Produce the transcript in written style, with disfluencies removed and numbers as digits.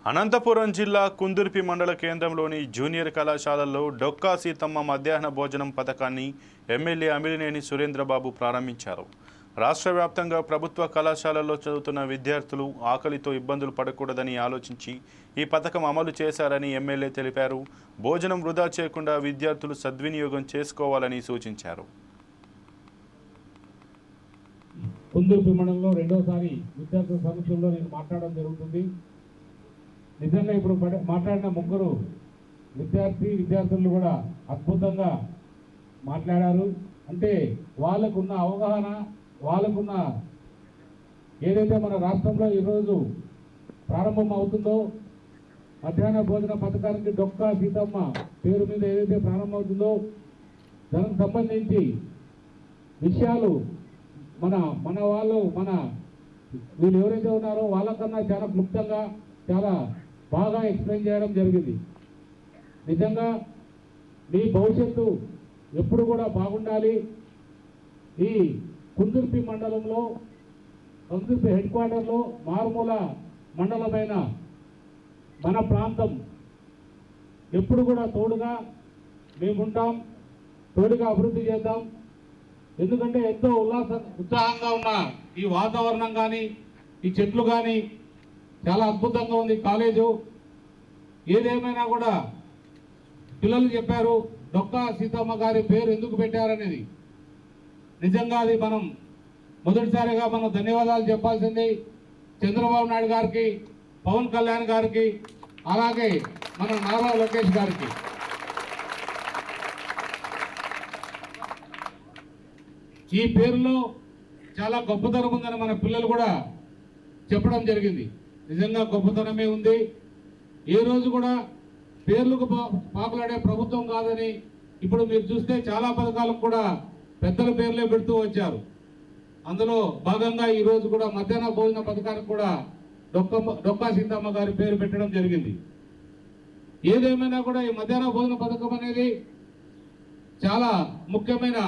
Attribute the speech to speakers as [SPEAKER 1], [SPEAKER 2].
[SPEAKER 1] అనంతపురం జిల్లా కుందుర్పి మండల కేంద్రంలోని జూనియర్ కళాశాలల్లో డొక్కా సీతమ్మ మధ్యాహ్న భోజనం పథకాన్ని ఎమ్మెల్యే అమిలినేని సురేంద్రబాబు ప్రారంభించారు. రాష్ట్ర వ్యాప్తంగా ప్రభుత్వ కళాశాలల్లో చదువుతున్న విద్యార్థులు ఆకలితో ఇబ్బందులు పడకూడదని ఆలోచించి ఈ పథకం అమలు చేశారని ఎమ్మెల్యే తెలిపారు. భోజనం వృధా చేయకుండా విద్యార్థులు సద్వినియోగం చేసుకోవాలని సూచించారు.
[SPEAKER 2] కుందుర్పి మండలంలో రెండోసారి విద్యార్థుల సమక్షంలో నేను మాట్లాడడం జరుగుతుంది. నిజంగా ఇప్పుడు మాట్లాడిన ముగ్గురు విద్యార్థులు కూడా అద్భుతంగా మాట్లాడారు. అంటే వాళ్ళకున్న అవగాహన, వాళ్ళకున్న ఏదైతే మన రాష్ట్రంలో ఈరోజు ప్రారంభం అవుతుందో మధ్యాహ్న భోజన పథకానికి డొక్కా సీతమ్మ పేరు మీద ఏదైతే ప్రారంభమవుతుందో దానికి సంబంధించి విషయాలు మన వాళ్ళు వీళ్ళు ఎవరైతే ఉన్నారో వాళ్ళకన్నా చాలా క్లుప్తంగా చాలా బాగా ఎక్స్ప్లెయిన్ చేయడం జరిగింది. నిజంగా మీ భవిష్యత్తు ఎప్పుడు కూడా బాగుండాలి. ఈ కుందుర్పి మండలంలో కుందుర్పి హెడ్ క్వార్టర్లో మారుమూల మండలమైన మన ప్రాంతం ఎప్పుడు కూడా తోడుగా మేముంటాం, తోడుగా అభివృద్ధి చేద్దాం. ఎందుకంటే ఎంతో ఉత్సాహంగా ఉన్న ఈ వాతావరణం కానీ ఈ చెట్లు కానీ చాలా అద్భుతంగా ఉంది కాలేజు. ఏదేమైనా కూడా పిల్లలు చెప్పారు డొక్కా సీతమ్మ గారి పేరు ఎందుకు పెట్టారనేది. నిజంగా అది మనం మొదటిసారిగా మనం ధన్యవాదాలు చెప్పాల్సింది చంద్రబాబు నాయుడు గారికి, పవన్ కళ్యాణ్ గారికి, అలాగే మన నారా లోకేష్ గారికి. ఈ పేరులో చాలా గొప్పతనం ఉందని మన పిల్లలు కూడా చెప్పడం జరిగింది. నిజంగా గొప్పతనమే ఉంది. ఏ రోజు కూడా పేర్లకు పాకులాడే ప్రభుత్వం కాదని ఇప్పుడు మీరు చూస్తే చాలా పథకాలకు కూడా పెద్దల పేర్లే పెడుతూ వచ్చారు. అందులో భాగంగా ఈ రోజు కూడా మధ్యాహ్న భోజన పథకానికి కూడా డొక్కా సీతమ్మ గారి పేరు పెట్టడం జరిగింది. ఏదేమైనా కూడా ఈ మధ్యాహ్న భోజన పథకం అనేది చాలా ముఖ్యమైన